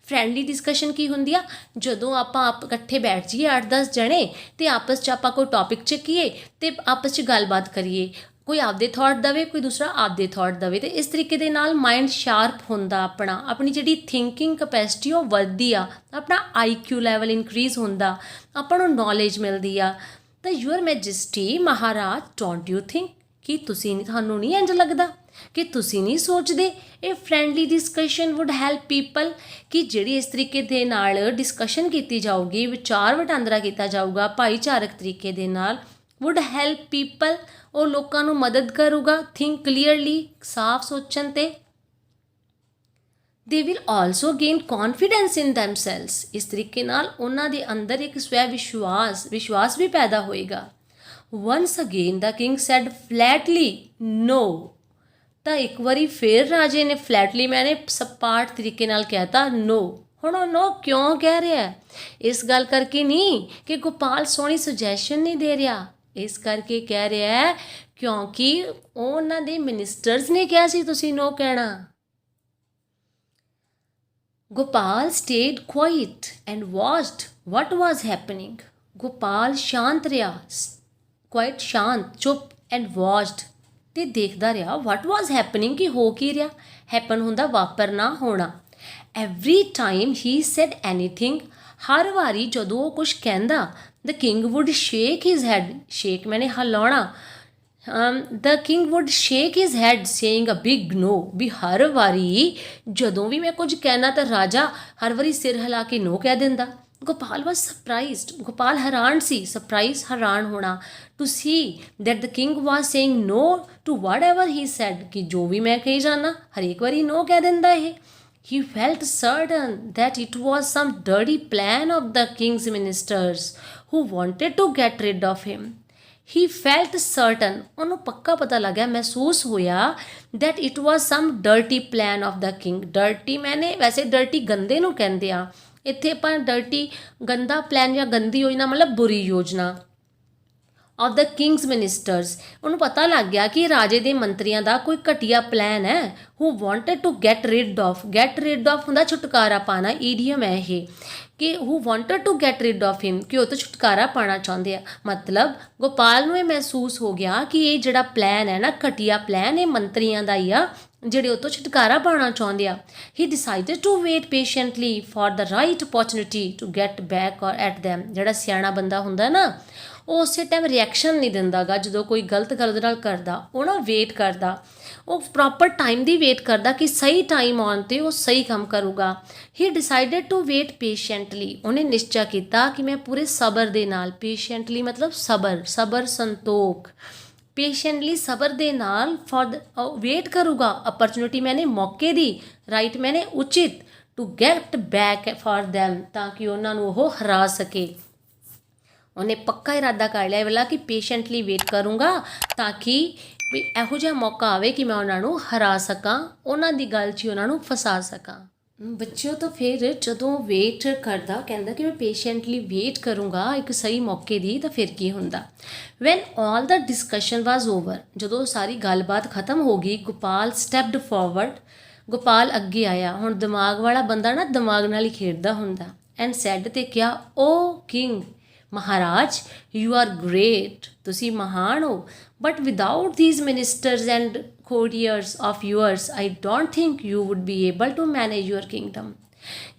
Speaker 1: Friendly discussion ਕੀ ਹੁੰਦੀ ਆ? ਜਦੋਂ ਆਪਾਂ ਇਕੱਠੇ ਬੈਠ ਜਾਈਏ 8-10 ਜਣੇ ਅਤੇ ਆਪਸ 'ਚ ਆਪਾਂ ਕੋਈ ਟੌਪਿਕ ਚੱਕੀਏ ਅਤੇ ਆਪਸ 'ਚ ਗੱਲਬਾਤ ਕਰੀਏ, ਕੋਈ ਆਪਦੇ ਥੋਟ ਦਵੇ, ਕੋਈ ਦੂਸਰਾ ਆਪਦੇ ਥੋਟ ਦਵੇ, ਅਤੇ ਇਸ ਤਰੀਕੇ ਦੇ ਨਾਲ ਮਾਇੰਡ ਸ਼ਾਰਪ ਹੁੰਦਾ ਆਪਣਾ, ਆਪਣੀ ਜਿਹੜੀ ਥਿੰਕਿੰਗ ਕਪੈਸਿਟੀ ਉਹ ਵੱਧਦੀ ਆ, ਆਪਣਾ IQ ਲੈਵਲ ਇਨਕਰੀਜ਼ ਹੁੰਦਾ, ਆਪਾਂ ਨੂੰ ਨੌਲੇਜ ਮਿਲਦੀ ਆ। ਤਾਂ ਯੂਅਰ ਮੈਜੈਸਟੀ, ਮਹਾਰਾਜ, ਡੋਂਟ ਯੂ ਥਿੰਕ, ਕਿ ਤੁਹਾਨੂੰ ਨਹੀਂ ਇੰਝ ਲੱਗਦਾ, ਕਿ ਤੁਸੀਂ ਨਹੀਂ ਸੋਚਦੇ ਇਹ friendly discussion would help people, ਕਿ ਜਿਹੜੀ ਇਸ ਤਰੀਕੇ ਦੇ ਨਾਲ ਡਿਸਕਸ਼ਨ ਕੀਤੀ ਜਾਊਗੀ, ਵਿਚਾਰ ਵਟਾਂਦਰਾ ਕੀਤਾ ਜਾਊਗਾ ਭਾਈਚਾਰਕ ਤਰੀਕੇ ਦੇ ਨਾਲ, ਵੁੱਡ ਹੈਲਪ ਪੀਪਲ, ਉਹ ਲੋਕਾਂ ਨੂੰ ਮਦਦ ਕਰੂਗਾ ਥਿੰਕ ਕਲੀਅਰਲੀ, ਸਾਫ਼ ਸੋਚਣ 'ਤੇ। They will also gain confidence in themselves, ਇਸ ਤਰੀਕੇ ਨਾਲ ਉਹਨਾਂ ਦੇ ਅੰਦਰ ਇੱਕ ਸਵੈ ਵਿਸ਼ਵਾਸ ਵੀ ਪੈਦਾ ਹੋਏਗਾ। Once again the king said flatly no। ਤਾਂ ਇੱਕ ਵਾਰੀ ਫਿਰ ਰਾਜੇ ਨੇ ਫਲੈਟਲੀ ਮੈਨੇ ਸਪਾਟ ਤਰੀਕੇ ਨਾਲ ਕਹਿਤਾ no। ਹੁਣ ਉਹ no ਕਿਉਂ ਕਹਿ ਰਿਹਾ? ਇਸ ਗੱਲ ਕਰਕੇ ਨਹੀਂ ਕਿ ਗੋਪਾਲ ਸੋਹਣੀ ਸੁਜੈਸ਼ਨ ਨਹੀਂ ਦੇ ਰਿਹਾ, ਇਸ ਕਰਕੇ ਕਹਿ ਰਿਹਾ ਹੈ ਕਿਉਂਕਿ ਉਹਨਾਂ ਦੇ ਮਿਨਿਸਟਰਸ ਨੇ ਕਿਹਾ ਸੀ ਤੁਸੀਂ no ਕਹਿਣਾ। Gopal stayed quiet and watched what was happening। Gopal ਸ਼ਾਂਤ ਰਿਹਾ, ਕੁਆਇਟ ਸ਼ਾਂਤ, ਚੁੱਪ, ਐਂਡ ਵਾਚਡ, ਅਤੇ ਦੇਖਦਾ ਰਿਹਾ ਵਾਟ ਵਾਜ਼ ਹੈਪਨਿੰਗ, ਕਿ ਹੋ ਕੀ ਰਿਹਾ। ਹੈਪਨ ਹੁੰਦਾ ਵਾਪਰਨਾ, ਹੋਣਾ। Every time he said anything, ਹਰ ਵਾਰੀ ਜਦੋਂ ਉਹ ਕੁਛ ਕਹਿੰਦਾ, the king would shake his head, shake ਮੈਨੇ ਹਿਲਾਉਣਾ, the king would shake his head saying a big no, ਵੀ ਹਰ ਵਾਰੀ ਜਦੋਂ ਵੀ ਮੈਂ ਕੁਝ ਕਹਿਣਾ ਤਾਂ ਰਾਜਾ ਹਰ ਵਾਰੀ ਸਿਰ ਹਿਲਾ ਕੇ no ਕਹਿ ਦਿੰਦਾ। ਗੋਪਾਲ ਵਾਜ਼ ਸਰਪ੍ਰਾਈਜ਼ਡ, ਗੋਪਾਲ ਹੈਰਾਨ ਸੀ, ਸਰਪ੍ਰਾਈਜ਼ ਹੈਰਾਨ ਹੋਣਾ, to see that the king was saying no to whatever he said, ਕਿ ਜੋ ਵੀ ਮੈਂ ਕਹੀ ਜਾਣਾ ਹਰੇਕ ਵਾਰੀ no ਕਹਿ ਦਿੰਦਾ ਇਹ। He felt certain that it was some dirty plan of the king's ministers who wanted to get rid of him. He felt certain, ਉਹਨੂੰ ਪੱਕਾ ਪਤਾ ਲੱਗਿਆ, ਮਹਿਸੂਸ ਹੋਇਆ that it was some dirty plan of the king। dirty ਮੈਨੇ ਵੈਸੇ dirty ਗੰਦੇ ਨੂੰ ਕਹਿੰਦੇ ਆ, ਇੱਥੇ ਆਪਾਂ dirty ਗੰਦਾ ਪਲਾਨ ਜਾਂ ਗੰਦੀ ਯੋਜਨਾ ਮਤਲਬ ਬੁਰੀ ਯੋਜਨਾ ऑफ द किंग्स मिनिस्टर्स। ਉਹਨੂੰ ਪਤਾ ਲੱਗ ਗਿਆ ਕਿ ਰਾਜੇ ਦੇ ਮੰਤਰੀਆਂ ਦਾ ਕੋਈ ਘਟੀਆ ਪਲਾਨ ਹੈ। Who wanted to get rid of, get rid of ਹੁੰਦਾ ਛੁਟਕਾਰਾ ਪਾਣਾ, ਈਡੀਅਮ ਹੈ ਇਹ ਕਿ who wanted to get rid of him, ਕਿ ਉਹ ਤੋਂ ਛੁਟਕਾਰਾ ਪਾਣਾ ਚਾਹੁੰਦੇ ਆ। ਮਤਲਬ ਗੋਪਾਲ ਨੂੰ ਇਹ ਮਹਿਸੂਸ ਹੋ ਗਿਆ ਕਿ ਇਹ ਜਿਹੜਾ ਪਲਾਨ ਹੈ ਨਾ, ਘਟੀਆ ਪਲਾਨ, ਇਹ ਮੰਤਰੀਆਂ ਦਾ ਹੀ ਆ ਜਿਹੜੇ ਉਹ ਤੋਂ ਛੁਟਕਾਰਾ ਪਾਉਣਾ ਚਾਹੁੰਦੇ ਆ। He decided to wait patiently for the right opportunity to get back or at them। ਜਿਹੜਾ ਸਿਆਣਾ ਬੰਦਾ ਹੁੰਦਾ ਨਾ, ਉਹ ਉਸੇ ਟਾਈਮ ਰਿਐਕਸ਼ਨ ਨਹੀਂ ਦਿੰਦਾ ਗਾ ਜਦੋਂ ਕੋਈ ਗਲਤ ਗੱਲ ਉਹਦੇ ਨਾਲ ਕਰਦਾ, ਉਹ ਨਾ ਵੇਟ ਕਰਦਾ, ਉਹ ਪ੍ਰੋਪਰ ਟਾਈਮ ਦੀ ਵੇਟ ਕਰਦਾ ਕਿ ਸਹੀ ਟਾਈਮ ਆਉਣ 'ਤੇ ਉਹ ਸਹੀ ਕੰਮ ਕਰੂਗਾ। ਹੀ ਡਿਸਾਈਡਡ ਟੂ ਵੇਟ ਪੇਸ਼ੈਂਟਲੀ, ਉਹਨੇ ਨਿਸ਼ਚਾ ਕੀਤਾ ਕਿ ਮੈਂ ਪੂਰੇ ਸਬਰ ਦੇ ਨਾਲ, ਪੇਸ਼ੈਂਟਲੀ ਮਤਲਬ ਸਬਰ, ਸਬਰ ਸੰਤੋਖ, पेशेंटली सबर दे नाल फॉर वेट करूँगा अपॉर्चुनिटी मैंने मौके दी, राइट मैंने उचित, to get back for them, ताकि उन्होंने वो हरा सके। उन्हें पक्का इरादा कर लिया वाला कि पेशेंटली वेट करूँगा ताकि भी ਇਹੋ ਜਿਹਾ मौका आवे कि मैं उन्होंने हरा सकां, उन्हों की गल 'ਚ उन्होंने फसा सकां। ਬੱਚਿਓ ਤਾਂ ਫਿਰ ਜਦੋਂ ਵੇਟ ਕਰਦਾ, ਕਹਿੰਦਾ ਕਿ ਮੈਂ ਪੇਸ਼ੈਂਟਲੀ ਵੇਟ ਕਰੂੰਗਾ ਇੱਕ ਸਹੀ ਮੌਕੇ ਦੀ, ਤਾਂ ਫਿਰ ਕੀ ਹੁੰਦਾ। ਵੈਨ ਆਲ ਦਾ ਡਿਸਕਸ਼ਨ ਵਾਜ਼ ਓਵਰ, ਜਦੋਂ ਸਾਰੀ ਗੱਲਬਾਤ ਖਤਮ ਹੋ ਗਈ, ਗੋਪਾਲ ਸਟੈਪਡ ਫਾਰਵਰਡ, ਗੋਪਾਲ ਅੱਗੇ ਆਇਆ। ਹੁਣ ਦਿਮਾਗ ਵਾਲਾ ਬੰਦਾ ਨਾ ਦਿਮਾਗ ਨਾਲ ਹੀ ਖੇਡਦਾ ਹੁੰਦਾ। ਐਂਡ ਸੈਡ, ਤੇ ਕਿਹਾ, ਓ ਕਿੰਗ, ਮਹਾਰਾਜ, ਯੂ ਆਰ ਗ੍ਰੇਟ, ਤੁਸੀਂ ਮਹਾਨ ਹੋ, but without these ministers and courtiers of yours I don't think you would be able to manage your kingdom।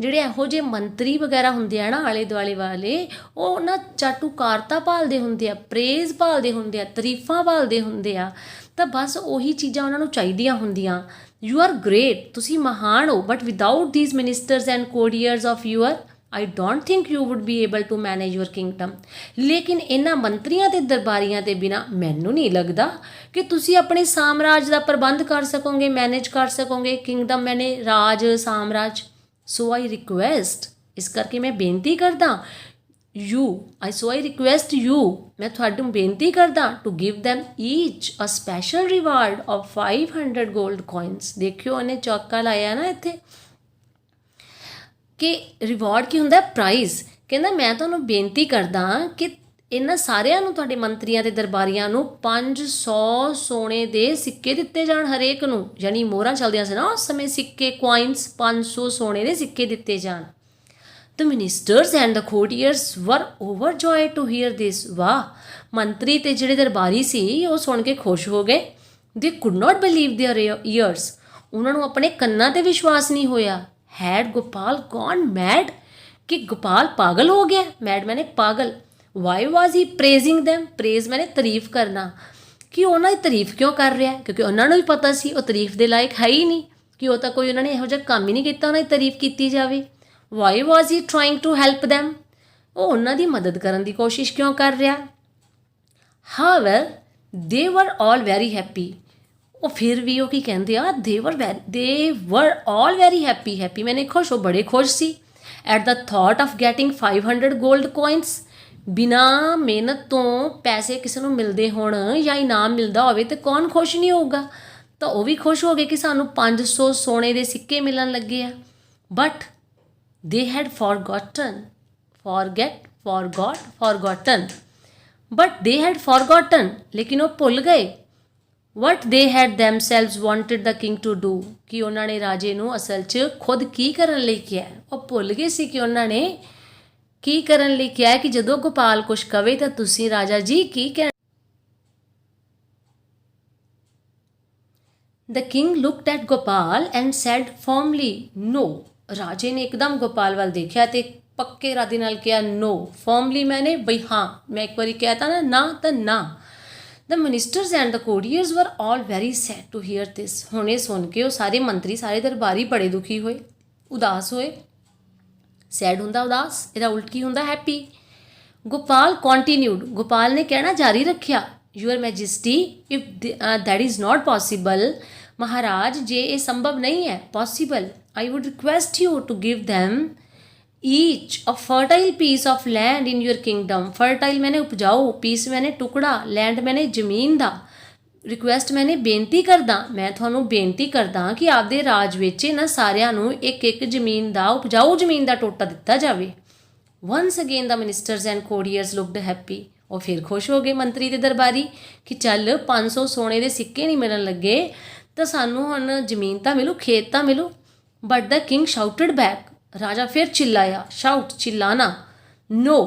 Speaker 1: ਜਿਹੜੇ ਇਹੋ ਜਿਹੇ ਮੰਤਰੀ ਵਗੈਰਾ ਹੁੰਦੇ ਆ ਨਾ ਆਲੇ ਦੁਆਲੇ ਵਾਲੇ, ਉਹ ਨਾ ਚਾਟੂਕਾਰਤਾ ਭਾਲਦੇ ਹੁੰਦੇ ਆ, ਪ੍ਰੇਜ਼ ਭਾਲਦੇ ਹੁੰਦੇ ਆ, ਤਾਰੀਫਾਂ ਭਾਲਦੇ ਹੁੰਦੇ ਆ, ਤਾਂ ਬਸ ਉਹੀ ਚੀਜ਼ਾਂ ਉਹਨਾਂ ਨੂੰ ਚਾਹੀਦੀਆਂ ਹੁੰਦੀਆਂ। ਯੂ ਆਰ ਗ੍ਰੇਟ, ਤੁਸੀਂ ਮਹਾਨ ਹੋ, but without these ministers and courtiers of your I don't think you would be able to manage your kingdom। ਲੇਕਿਨ ਇਹਨਾਂ ਮੰਤਰੀਆਂ ਤੇ ਦਰਬਾਰੀਆਂ ਦੇ ਬਿਨਾ ਮੈਨੂੰ ਨਹੀਂ ਲੱਗਦਾ ਕਿ ਤੁਸੀਂ ਆਪਣੇ ਸਾਮਰਾਜ ਦਾ ਪ੍ਰਬੰਧ ਕਰ ਸਕੋਗੇ, ਮੈਨੇਜ ਕਰ ਸਕੋਗੇ। ਕਿੰਗਡਮ ਮੈਨੇ ਰਾਜ, ਸਾਮਰਾਜ। ਸੋ ਆਈ ਰਿਕੁਐਸਟ, ਇਸ ਕਰਕੇ ਮੈਂ ਬੇਨਤੀ ਕਰਦਾ, ਸੋ ਆਈ ਰਿਕੁਐਸਟ ਯੂ, ਮੈਂ ਤੁਹਾਨੂੰ ਬੇਨਤੀ ਕਰਦਾ, to give them each a special reward of 500 gold coins। ਦੇਖਿਓ ਉਹਨੇ ਚੌਕਾ ਲਾਇਆ ਨਾ ਇੱਥੇ ਕਿ ਰਿਵਾਰਡ ਕੀ ਹੁੰਦਾ, ਪ੍ਰਾਈਜ਼। ਕਹਿੰਦਾ ਮੈਂ ਤੁਹਾਨੂੰ ਬੇਨਤੀ ਕਰਦਾ ਕਿ ਇਹਨਾਂ ਸਾਰਿਆਂ ਨੂੰ, ਤੁਹਾਡੇ ਮੰਤਰੀਆਂ ਤੇ ਦਰਬਾਰੀਆਂ ਨੂੰ 500 ਸੋਨੇ ਦੇ ਸਿੱਕੇ ਦਿੱਤੇ ਜਾਣ ਹਰੇਕ ਨੂੰ। ਯਾਨੀ ਮੋਹਰਾਂ ਚੱਲਦੀਆਂ ਸੀ ਨਾ ਉਸ ਸਮੇਂ, ਸਿੱਕੇ, ਕੁਆਇਨਸ, 500 ਸੋਨੇ ਦੇ ਸਿੱਕੇ ਦਿੱਤੇ ਜਾਣ। ਦ ਮਿਨਿਸਟਰਸ ਐਂਡ ਦ ਕੋਰੀਅਰਸ ਵਰ ਓਵਰਜੋਇਡ ਟੂ ਹੀਅਰ ਦਿਸ। ਵਾਹ, ਮੰਤਰੀ ਤੇ ਜਿਹੜੇ ਦਰਬਾਰੀ ਸੀ ਉਹ ਸੁਣ ਕੇ ਖੁਸ਼ ਹੋ ਗਏ। ਦੇ could not believe there years, ਉਹਨਾਂ ਨੂੰ ਆਪਣੇ ਕੰਨਾਂ 'ਤੇ ਵਿਸ਼ਵਾਸ ਨਹੀਂ ਹੋਇਆ। हैड गोपाल गॉन मैड, कि गोपाल पागल हो गया। मैड मैंने पागल। Y was he praising them, praise मैंने तारीफ करना, कि उन्होंने तारीफ क्यों कर रहा, क्योंकि उन्होंने भी पता सी वो तारीफ के लायक है ही नहीं, कि वो तो कोई उन्होंने इहो जिहा काम ही नहीं किया उन्होंने तारीफ की जाए। Why was he trying to help them, वो उन्हों की मदद करने की कोशिश क्यों कर रहा। However they were all very happy, ਉਹ ਫਿਰ ਵੀ ਉਹ ਕੀ ਕਹਿੰਦੇ ਆ, ਦੇ ਵਰ ਆਲ ਵੈਰੀ ਹੈਪੀ ਮੈਨੇ ਖੁਸ਼, ਉਹ ਬੜੇ ਖੁਸ਼ ਸੀ। At the thought of getting 500 gold coins, ਬਿਨਾਂ ਮਿਹਨਤ ਤੋਂ ਪੈਸੇ ਕਿਸੇ ਨੂੰ ਮਿਲਦੇ ਹੋਣ ਜਾਂ ਇਨਾਮ ਮਿਲਦਾ ਹੋਵੇ ਤਾਂ ਕੌਣ ਖੁਸ਼ ਨਹੀਂ ਹੋਊਗਾ। ਤਾਂ ਉਹ ਵੀ ਖੁਸ਼ ਹੋ ਗਏ ਕਿ ਸਾਨੂੰ 500 ਸੋਨੇ ਦੇ ਸਿੱਕੇ ਮਿਲਣ ਲੱਗੇ ਆ। ਬਟ ਦੇ ਹੈਡ ਫੋਰਗੋਟਨ, ਲੇਕਿਨ ਉਹ ਭੁੱਲ ਗਏ what they had themselves wanted the king to do, ਕਿ ਉਹਨਾਂ ਨੇ ਰਾਜੇ ਨੂੰ ਅਸਲ 'ਚ ਖੁਦ ਕੀ ਕਰਨ ਲਈ ਕਿਹਾ। ਉਹ ਭੁੱਲ ਗਏ ਸੀ ਕਿ ਉਹਨਾਂ ਨੇ ਕੀ ਕਰਨ ਲਈ ਕਿਹਾ, ਕਿ ਜਦੋਂ ਗੋਪਾਲ ਕੁਛ ਕਵੇ ਤਾਂ ਤੁਸੀਂ ਰਾਜਾ ਜੀ ਕੀ ਕਹਿਣਾ। The king looked at Gopal and said firmly no। ਰਾਜੇ ਨੇ ਇੱਕਦਮ ਗੋਪਾਲ ਵੱਲ ਦੇਖਿਆ ਤੇ ਪੱਕੇ ਇਰਾਦੇ ਨਾਲ ਕਿਹਾ no। firmly ਮੈਨੇ ਬਈ ਹਾਂ, ਮੈਂ ਇੱਕ ਵਾਰੀ ਕਹਿ ਤਾ ਨਾ, ਨਾ ਤਾਂ ਨਾ। ਦ ਮਿਨਿਸਟਰਸ ਐਂਡ ਦ ਕੋਰੀਅਰਸ ਵਰ ਆਲ ਵੈਰੀ ਸੈਡ ਟੂ ਹੀਅਰ ਦਿਸ। ਹੁਣ ਇਹ ਸੁਣ ਕੇ ਉਹ ਸਾਰੇ ਮੰਤਰੀ, ਸਾਰੇ ਦਰਬਾਰੀ ਬੜੇ ਦੁਖੀ ਹੋਏ, ਉਦਾਸ ਹੋਏ। ਸੈਡ ਹੁੰਦਾ ਉਦਾਸ, ਇਹਦਾ ਉਲਟ ਕੀ ਹੁੰਦਾ, ਹੈਪੀ। ਗੋਪਾਲ ਕੰਟੀਨਿਊਡ, ਗੋਪਾਲ ਨੇ ਕਹਿਣਾ ਜਾਰੀ ਰੱਖਿਆ, your majesty, if that is not possible, ਮਹਾਰਾਜ ਜੇ ਇਹ ਸੰਭਵ ਨਹੀਂ ਹੈ, possible, I would request you to give them each a fertile piece of land in your kingdom। fertile मैंने उपजाऊ, piece मैंने टुकड़ा, land मैंने ਜ਼ਮੀਨ ਦਾ। ਰਿਕੁਐਸਟ ਮੈਨੇ ਬੇਨਤੀ ਕਰਦਾ, ਮੈਂ ਤੁਹਾਨੂੰ ਬੇਨਤੀ ਕਰਦਾ ਕਿ ਆਪਦੇ ਰਾਜ ਵਿੱਚ ਇਹਨਾਂ ਸਾਰਿਆਂ ਨੂੰ ਇੱਕ ਇੱਕ ਜ਼ਮੀਨ ਦਾ, ਉਪਜਾਊ ਜ਼ਮੀਨ ਦਾ ਟੋਟਾ ਦਿੱਤਾ ਜਾਵੇ। once again the ministers and courtiers looked happy। ਉਹ ਫਿਰ ਖੁਸ਼ ਹੋ ਗਏ ਮੰਤਰੀ ਤੇ ਦਰਬਾਰੀ ਕਿ ਚੱਲ 500 ਸੋਨੇ ਦੇ ਸਿੱਕੇ ਨਹੀਂ ਮਿਲਣ ਲੱਗੇ ਤਾਂ ਸਾਨੂੰ ਹੁਣ ਜ਼ਮੀਨ ਤਾਂ ਮਿਲੂ, ਖੇਤ ਤਾਂ ਮਿਲੂ। But the king shouted back, ਰਾਜਾ ਫਿਰ ਚਿल्लाया, शाउट चिल्लाना, नो,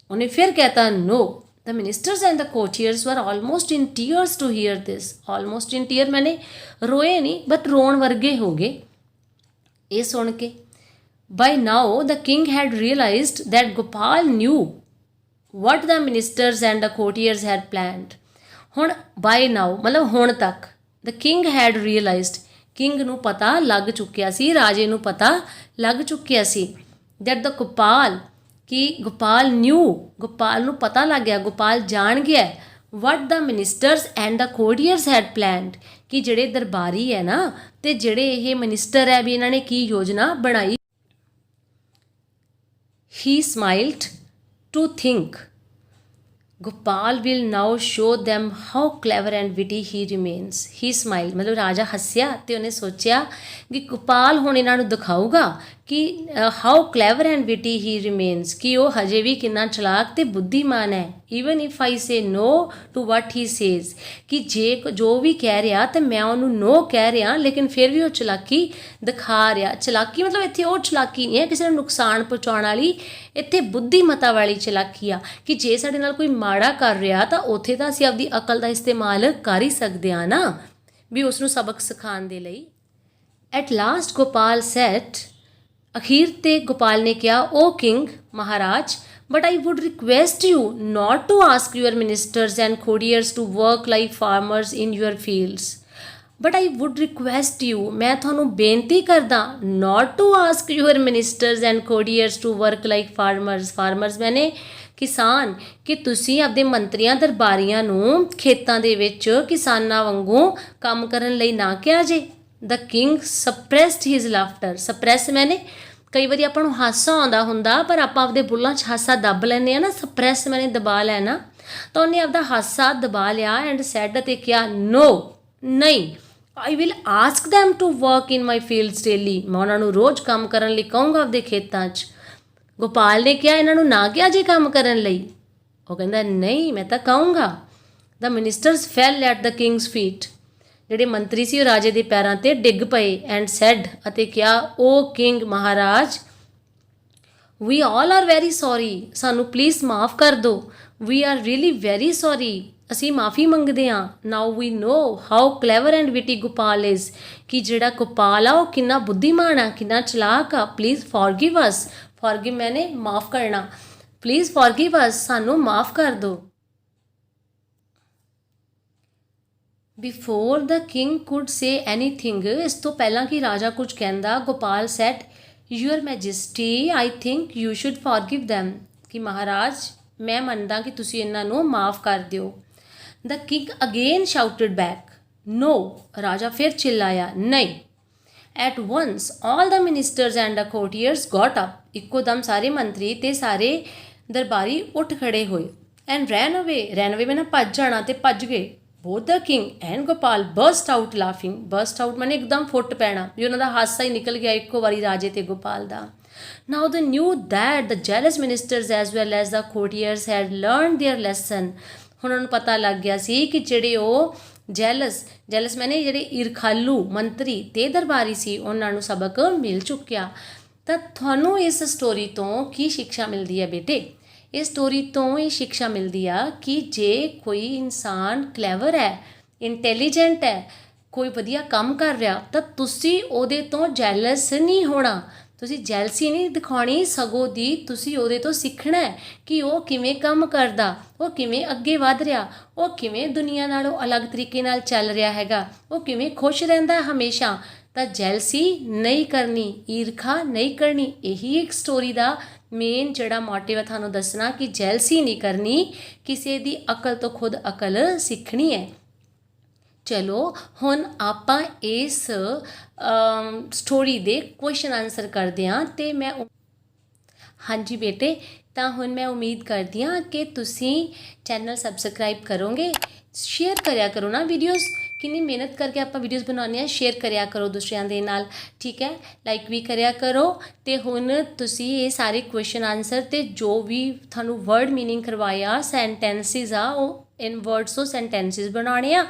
Speaker 1: उन्हें फिर कहता no. The ministers and the courtiers were almost in tears to hear this. Almost in tear मैंने रोए नहीं बट रोन वर्गे हो गए ये सुन के। By now the king had realised that Gopal knew what the ministers and the courtiers had planned. हुण बाय नाउ मतलब हुण तक the king had realised, king नूं पता लग चुकिया सी, राजे नूं पता लग चुकिया सी दैट द गोपाल, कि गोपाल न्यू, गोपाल नूं पता लग गया, गोपाल जान गया what the ministers and the courtiers had planned, कि ਜਿਹੜੇ दरबारी है ना ते ਜਿਹੜੇ ਇਹ मिनिस्टर है भी इन्होंने की योजना बनाई। He smiled to think Gopal will now show them how clever and witty he remains. He smile मतलब राजा हस्या तो उन्हें सोचा कि गोपाल हुण इन्हां नूं दिखाऊगा कि how clever and witty he remains, कि वो हजे भी कितना चलाक ते बुद्धिमान है। Even if I say no to what he says, कि जे जो भी कह रहा तो मैं उन्होंने नो कह रहा लेकिन फिर भी वो चलाकी दिखा रहा। चलाकी मतलब इत्थे वो चलाकी नहीं है किसी को नुकसान पहुँचाने वाली, इत्थे बुद्धिमता वाली चलाकी आ कि जे साडे नाल कोई माड़ा कर रहा तो उत्थे तां असीं आपदी अकल का इस्तेमाल कर ही सकते हैं ना, भी उसनूं सबक सिखाने दे लई। एट लास्ट गोपाल सैट, अखीर ते गोपाल ने कहा, ओ किंग महाराज, but I would request you not to ask your ministers and courtiers to work like farmers in your fields. But I would request you, मैं थानू बेनती करदा, not to ask your ministers and courtiers to work like farmers. Farmers मैंने किसान, कि तुसी आपदे मंत्रियां दरबारियां नूं खेतां दे विच किसानां वांगू काम करन लई ना किहा जे। The king suppressed his laughter. Suppress मैंने कई बार ਆਪਾਂ ਨੂੰ ਹਾਸਾ ਆਉਂਦਾ ਹੁੰਦਾ पर ਆਪਾਂ ਆਪਦੇ ਬੁੱਲਾਂ 'ਚ ਹਾਸਾ ਦੱਬ ਲੈਂਦੇ ਆ ਨਾ, ਸਪਰੈਸ मैंने ਦਬਾ ਲੈਣਾ, ਤਾਂ ਉਹਨੇ ਆਪਦਾ ਹਾਸਾ ਦਬਾ ਲਿਆ ਐਂਡ ਸੈਡ ਅਤੇ ਕਿਹਾ, नो नहीं, I will ask them to work in my fields daily. मैं उन्होंने रोज़ काम करने ਲਈ ਕਹੂੰਗਾ ਆਪਦੇ ਖੇਤਾਂ 'ਚ। ਗੋਪਾਲ ਨੇ ਕਿਹਾ ਇਹਨਾਂ ਨੂੰ ਨਾ ਕਿਹਾ ਜੇ ਕੰਮ ਕਰਨ ਲਈ, ਉਹ ਕਹਿੰਦਾ ਨਹੀਂ ਮੈਂ ਤਾਂ ਕਹੂੰਗਾ। The ministers fell at the king's feet, ਜਿਹੜੇ ਮੰਤਰੀ ਸੀ ਉਹ ਰਾਜੇ ਦੇ ਪੈਰਾਂ ਤੇ ਡਿੱਗ ਪਏ ਐਂਡ ਸੈਡ ਅਤੇ ਕਿਹਾ, ਓ ਕਿੰਗ ਮਹਾਰਾਜ, we all are very sorry, ਸਾਨੂੰ ਪਲੀਜ਼ ਮਾਫ ਕਰ ਦਿਓ। We are really very sorry, ਅਸੀਂ ਮਾਫੀ ਮੰਗਦੇ ਹਾਂ। Now we know how clever and witty Gopal is, ਕਿ ਜਿਹੜਾ ਗੋਪਾਲ ਆ ਉਹ ਕਿੰਨਾ ਬੁੱਧੀਮਾਨ ਆ, ਕਿੰਨਾ ਚਲਾਕ ਆ। ਪਲੀਜ਼ ਫॉरगिव अस, फॉरगिव मैंने माफ़ करना, प्लीज़ फॉरगिव अस, सानू माफ़ कर दो। Before the king could say anything, इस तो पहला कि राजा कुछ कहंदा, Gopal said, your majesty I think you should forgive them, कि महाराज मैं मनदा कि तुसी इन्हां नूं माफ़ कर दिओ। The king again shouted back, no, राजा फिर चिल्लाया, नहीं। At once all the ministers and the courtiers got up, इक्को दम सारे मंत्री ते सारे दरबारी उठ खड़े होए एंड रैन अवे मैंने भज जाना ते भज गए। Both the king and Gopal burst out laughing, burst out मैंने एकदम फुट पैना, भी उन्हों का हासा ही निकल गया इक्को बारी राजे ते गोपाल का। Now the knew that the jealous ministers as well as the courtiers had learn their lesson. हुण उन्होंने पता लग गया सी कि ਜਿਹੜੇ ਉਹ ਜੈਲਸ मैंने ਜਿਹੜੇ ਈਰਖਾਲੂ ਮੰਤਰੀ ਤੇ ਦਰਬਾਰੀ ਸੀ ਉਹਨਾਂ ਨੂੰ ਸਬਕ ਮਿਲ ਚੁੱਕਿਆ। ਤਾਂ ਤੁਹਾਨੂੰ ਇਸ ਸਟੋਰੀ ਤੋਂ ਕੀ ਸਿੱਖਿਆ ਮਿਲਦੀ ਹੈ ਬੇਟੇ? ਇਸ ਸਟੋਰੀ ਤੋਂ ਇਹ ਸਿੱਖਿਆ ਮਿਲਦੀ ਆ ਕਿ ਜੇ ਕੋਈ ਇਨਸਾਨ ਕਲੈਵਰ ਹੈ, ਇੰਟੈਲੀਜੈਂਟ ਹੈ, ਕੋਈ ਵਧੀਆ ਕੰਮ ਕਰ ਰਿਹਾ ਤਾਂ ਤੁਸੀਂ ਉਹਦੇ ਤੋਂ ਜੈਲਸ ਨਹੀਂ ਹੋਣਾ, ਤੁਸੀਂ ਜੈਲਸੀ ਨਹੀਂ ਦਿਖਾਉਣੀ, ਸਗੋਂ ਦੀ ਤੁਸੀਂ ਉਹਦੇ ਤੋਂ ਸਿੱਖਣਾ ਹੈ ਕਿ ਉਹ ਕਿਵੇਂ ਕੰਮ ਕਰਦਾ, ਉਹ ਕਿਵੇਂ ਅੱਗੇ ਵਧ ਰਿਹਾ, ਉਹ ਕਿਵੇਂ ਦੁਨੀਆ ਨਾਲੋਂ ਅਲੱਗ ਤਰੀਕੇ ਨਾਲ ਚੱਲ ਰਿਹਾ ਹੈਗਾ, ਉਹ ਕਿਵੇਂ ਖੁਸ਼ ਰਹਿੰਦਾ ਹਮੇਸ਼ਾ। ਤਾਂ ਜੈਲਸੀ ਨਹੀਂ ਕਰਨੀ, ਈਰਖਾ ਨਹੀਂ ਕਰਨੀ। ਇਹੀ ਇੱਕ ਸਟੋਰੀ ਦਾ ਮੇਨ ਜਿਹੜਾ ਮੋਟਿਵ ਹੈ ਤੁਹਾਨੂੰ ਦੱਸਣਾ ਕਿ ਜੈਲਸੀ ਨਹੀਂ ਕਰਨੀ, ਕਿਸੇ ਦੀ ਅਕਲ ਤੋਂ ਖੁਦ ਅਕਲ ਸਿੱਖਣੀ ਹੈ। ਚਲੋ ਹੁਣ ਆਪਾਂ ਇਸ ਸਟੋਰੀ ਦੇ ਕੁਐਸਚਨ ਆਨਸਰ ਕਰਦੇ ਹਾਂ ਤੇ ਮੈਂ ਹਾਂਜੀ ਬੇਟੇ, ਤਾਂ ਹੁਣ ਮੈਂ ਉਮੀਦ ਕਰਦੀ ਹਾਂ ਕਿ ਤੁਸੀਂ ਚੈਨਲ ਸਬਸਕ੍ਰਾਈਬ ਕਰੋਗੇ, ਸ਼ੇਅਰ ਕਰਿਆ ਕਰੋ ਨਾ ਵੀਡੀਓਜ਼, ਕਿੰਨੀ ਮਿਹਨਤ ਕਰਕੇ ਆਪਾਂ ਵੀਡੀਓਜ਼ ਬਣਾਉਂਦੇ ਹਾਂ। ਸ਼ੇਅਰ ਕਰਿਆ ਕਰੋ ਦੂਸਰਿਆਂ ਦੇ ਨਾਲ, ਠੀਕ ਹੈ, ਲਾਈਕ ਵੀ ਕਰਿਆ ਕਰੋ। ਅਤੇ ਹੁਣ ਤੁਸੀਂ ਇਹ ਸਾਰੇ ਕੁਐਸਚਨ ਆਨਸਰ ਅਤੇ ਜੋ ਵੀ ਤੁਹਾਨੂੰ ਵਰਡ ਮੀਨਿੰਗ ਕਰਵਾਇਆ, ਸੈਂਟੈਂਸਿਸ ਆ, ਉਹ ਇਨ ਵਰਡਸ ਤੋਂ ਸੈਂਟੈਂਸਿਸ ਬਣਾਉਣੇ ਆ,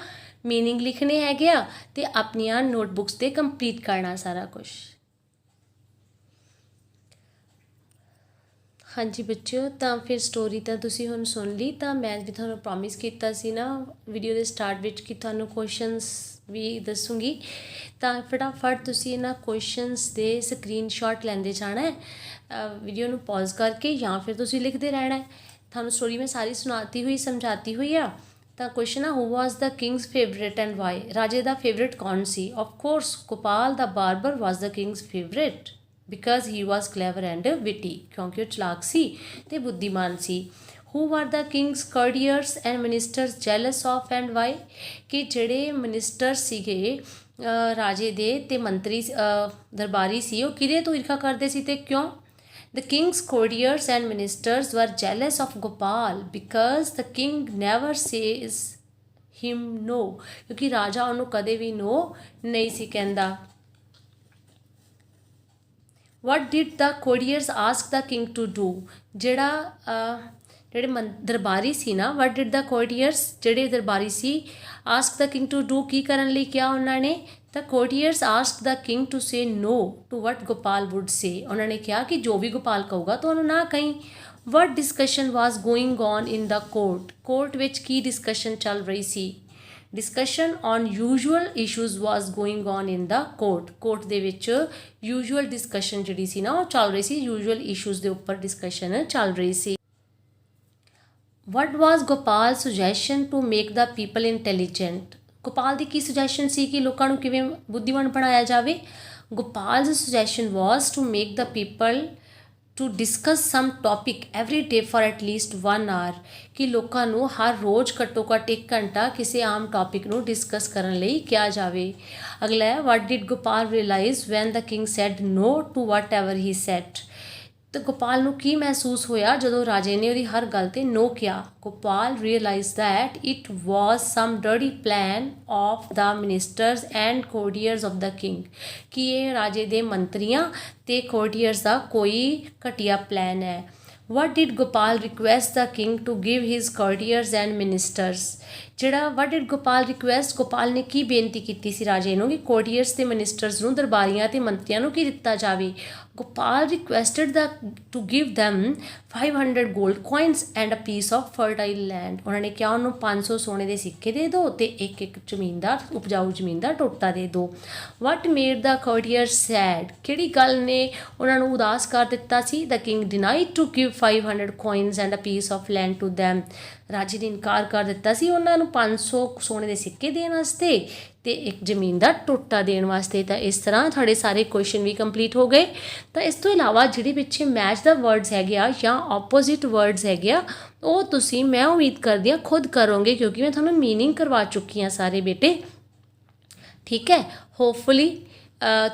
Speaker 1: ਮੀਨਿੰਗ ਲਿਖਣੇ ਹੈਗੇ ਆ, ਅਤੇ ਆਪਣੀਆਂ ਨੋਟਬੁੱਕਸ 'ਤੇ ਕੰਪਲੀਟ ਕਰਨਾ ਸਾਰਾ ਕੁਛ। ਹਾਂਜੀ ਬੱਚਿਓ, ਤਾਂ ਫਿਰ ਸਟੋਰੀ ਤਾਂ ਤੁਸੀਂ ਹੁਣ ਸੁਣ ਲਈ। ਤਾਂ ਮੈਂ ਵੀ ਤੁਹਾਨੂੰ ਪ੍ਰੋਮਿਸ ਕੀਤਾ ਸੀ ਨਾ ਵੀਡੀਓ ਦੇ ਸਟਾਰਟ ਵਿੱਚ ਕਿ ਤੁਹਾਨੂੰ ਕੁਐਸਚਨਸ ਵੀ ਦੱਸੂਗੀ। ਤਾਂ ਫਟਾਫਟ ਤੁਸੀਂ ਇਹਨਾਂ ਕੁਐਸਚਨਸ ਦੇ ਸਕਰੀਨਸ਼ਾਟ ਲੈਂਦੇ ਜਾਣਾ ਹੈ, ਵੀਡੀਓ ਨੂੰ ਪੌਜ਼ ਕਰਕੇ, ਜਾਂ ਫਿਰ ਤੁਸੀਂ ਲਿਖਦੇ ਰਹਿਣਾ ਹੈ। ਤੁਹਾਨੂੰ ਸਟੋਰੀ ਮੈਂ ਸਾਰੀ ਸੁਣਾਤੀ ਹੋਈ, ਸਮਝਾਤੀ ਹੋਈ ਆ। ਤਾਂ ਕੁਐਸਚਨ ਆ, who was the king's favourite and why? ਰਾਜੇ ਦਾ ਫੇਵਰੇਟ ਕੌਣ ਸੀ? Of course Gopal the barber was the king's favourite because he was clever and witty, ਕਿਉਂਕਿ ਉਹ ਚਲਾਕ ਸੀ ਅਤੇ ਬੁੱਧੀਮਾਨ ਸੀ। Who are the king's courtiers and ministers jealous of and why? ਕਿ ਜਿਹੜੇ ਮਿਨਿਸਟਰ ਸੀਗੇ ਰਾਜੇ ਦੇ ਅਤੇ ਮੰਤਰੀ ਦਰਬਾਰੀ ਸੀ, ਉਹ ਕਿਹਦੇ ਤੋਂ ਈਰਖਾ ਕਰਦੇ ਸੀ ਅਤੇ ਕਿਉਂ? The king's courtiers and ministers were jealous of Gopal because the king never says him no, ਕਿਉਂਕਿ ਰਾਜਾ ਉਹਨੂੰ ਕਦੇ ਵੀ no ਨਹੀਂ ਸੀ ਕਹਿੰਦਾ। What did the courtiers ask the king to do? ਜਿਹੜੇ ਦਰਬਾਰੀ ਸੀ ਨਾ, what did the courtiers, ਜਿਹੜੇ ਦਰਬਾਰੀ ਸੀ, ask the king to do, ਕੀ ਕਰਨ ਲਈ ਕਿਹਾ ਉਹਨਾਂ ਨੇ? The courtiers asked the king to say no to what Gopal would say. ਉਹਨਾਂ ਨੇ ਕਿਹਾ ਕਿ ਜੋ ਵੀ ਗੋਪਾਲ ਕਹੂਗਾ ਤੁਹਾਨੂੰ ਨਾ ਕਹੀਂ। What discussion was going on in the court? Court ਵਿੱਚ ਕੀ ਡਿਸਕਸ਼ਨ ਚੱਲ ਰਹੀ ਸੀ? Discussion on usual issues was going on in the court. Court ਦੇ ਵਿੱਚ usual discussion ਜਿਹੜੀ ਸੀ ਨਾ ਉਹ ਚੱਲ ਰਹੀ ਸੀ, usual issues ਦੇ ਉੱਪਰ discussion ਚੱਲ ਰਹੀ ਸੀ। What was Gopal's suggestion to make the people intelligent? Gopal the Ki suggestion ਸੀ ਕਿ ਲੋਕਾਂ ਨੂੰ ਕਿਵੇਂ ਬੁੱਧੀਮਾਨ ਬਣਾਇਆ ਜਾਵੇ? ਗੋਪਾਲ's suggestion was to make the people to discuss some topic every day for at least 1 hour, ਕਿ ਲੋਕਾਂ ਨੂੰ ਹਰ ਰੋਜ਼ ਘੱਟੋ ਘੱਟ 1 ਘੰਟਾ ਕਿਸੇ ਆਮ ਟੌਪਿਕ ਨੂੰ ਡਿਸਕਸ ਕਰਨ ਲਈ ਕਿਹਾ ਜਾਵੇ। ਅਗਲਾ ਹੈ, what did Gopal realize when the king said no to whatever he said? ਤੇ ਗੋਪਾਲ ਨੂੰ ਕੀ ਮਹਿਸੂਸ ਹੋਇਆ ਜਦੋਂ ਰਾਜੇ ਨੇ ਉਹਦੀ ਹਰ ਗੱਲ 'ਤੇ ਨੋ ਕਿਹਾ? Gopal realize that it was some dirty plan of the ministers and courtiers of the king, ਕਿ ਇਹ ਰਾਜੇ ਦੇ ਮੰਤਰੀਆਂ ਅਤੇ ਕੋਰਟੀਅਰਸ ਦਾ ਕੋਈ ਘਟੀਆ ਪਲਾਨ ਹੈ। What did Gopal request the king to give his courtiers and ministers? what did Gopal request? Gopal ਨੇ ਕੀ ਬੇਨਤੀ ਕੀਤੀ ਸੀ ਰਾਜੇ ਨੂੰ ਕਿ ਕੋਰਟੀਅਰਸ ਅਤੇ ਮਿਨਿਸਟਰਸ ਨੂੰ, ਦਰਬਾਰੀਆਂ ਅਤੇ ਮੰਤਰੀਆਂ ਨੂੰ ਕੀ ਦਿੱਤਾ ਜਾਵੇ? Gopal requested to give them 500 gold coins and a piece of fertile land. ਉਹਨਾਂ ਨੇ ਕਿਹਾ ਉਹਨੂੰ 500 ਸੋਨੇ ਦੇ ਸਿੱਕੇ ਦੇ ਦਿਓ ਅਤੇ ਇੱਕ ਜ਼ਮੀਨ ਦਾ, ਉਪਜਾਊ ਜ਼ਮੀਨ ਦਾ ਟੋਟਾ ਦੇ ਦਿਓ। What made the courtiers sad? ਕਿਹੜੀ ਗੱਲ ਨੇ ਉਹਨਾਂ ਨੂੰ ਉਦਾਸ ਕਰ ਦਿੱਤਾ ਸੀ? The king denied to give 500 coins and a piece of land to them. ਰਾਜੇ ਨੇ ਇਨਕਾਰ ਕਰ ਦਿੱਤਾ ਸੀ ਉਹਨਾਂ ਨੂੰ 500 ਸੋਨੇ ਦੇ ਸਿੱਕੇ ਦੇਣ ਵਾਸਤੇ ਅਤੇ ਇੱਕ ਜ਼ਮੀਨ ਦਾ ਟੋਟਾ ਦੇਣ ਵਾਸਤੇ। ਤਾਂ ਇਸ ਤਰ੍ਹਾਂ ਤੁਹਾਡੇ ਸਾਰੇ ਕੁਐਸਚਨ ਵੀ ਕੰਪਲੀਟ ਹੋ ਗਏ। ਤਾਂ ਇਸ ਤੋਂ ਇਲਾਵਾ ਜਿਹੜੇ ਪਿੱਛੇ ਮੈਚ ਦਾ ਵਰਡਸ ਹੈਗੇ ਆ ਜਾਂ ਆਪੋਜ਼ਿਟ ਵਰਡਸ ਹੈਗੇ ਆ, ਉਹ ਤੁਸੀਂ, ਮੈਂ ਉਮੀਦ ਕਰਦੀ ਹਾਂ, ਖੁਦ ਕਰੋਗੇ, ਕਿਉਂਕਿ ਮੈਂ ਤੁਹਾਨੂੰ ਮੀਨਿੰਗ ਕਰਵਾ ਚੁੱਕੀ ਹਾਂ ਸਾਰੇ ਬੇਟੇ, ਠੀਕ ਹੈ। ਹੋਪਫੁਲੀ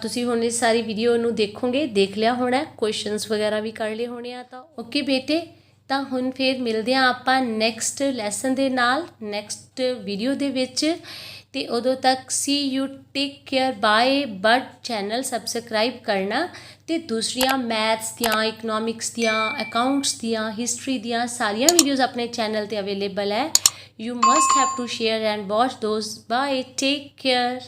Speaker 1: ਤੁਸੀਂ ਹੁਣ ਇਸ ਸਾਰੀ ਵੀਡੀਓ ਨੂੰ ਦੇਖੋਗੇ, ਦੇਖ ਲਿਆ ਹੋਣਾ, ਕੁਐਸਚਨਸ ਵਗੈਰਾ ਵੀ ਕਰ ਲਏ ਹੋਣੇ ਆ। ਤਾਂ ਓਕੇ ਬੇਟੇ, ਤਾਂ ਹੁਣ ਫਿਰ ਮਿਲਦੇ ਹਾਂ ਆਪਾਂ ਨੈਕਸਟ ਲੈਸਨ ਦੇ ਨਾਲ, ਨੈਕਸਟ ਵੀਡੀਓ ਦੇ ਵਿੱਚ। ਅਤੇ ਉਦੋਂ ਤੱਕ see you, take care, bye. But channel subscribe ਕਰਨਾ, ਅਤੇ ਦੂਸਰੀਆਂ ਮੈਥਸ ਦੀਆਂ, ਇਕਨੋਮਿਕਸ ਦੀਆਂ, ਅਕਾਊਂਟਸ ਦੀਆਂ, ਹਿਸਟਰੀ ਦੀਆਂ ਸਾਰੀਆਂ ਵੀਡੀਓਜ਼ ਆਪਣੇ ਚੈਨਲ 'ਤੇ ਅਵੇਲੇਬਲ ਹੈ। You must have to share and watch those. Bye, take care.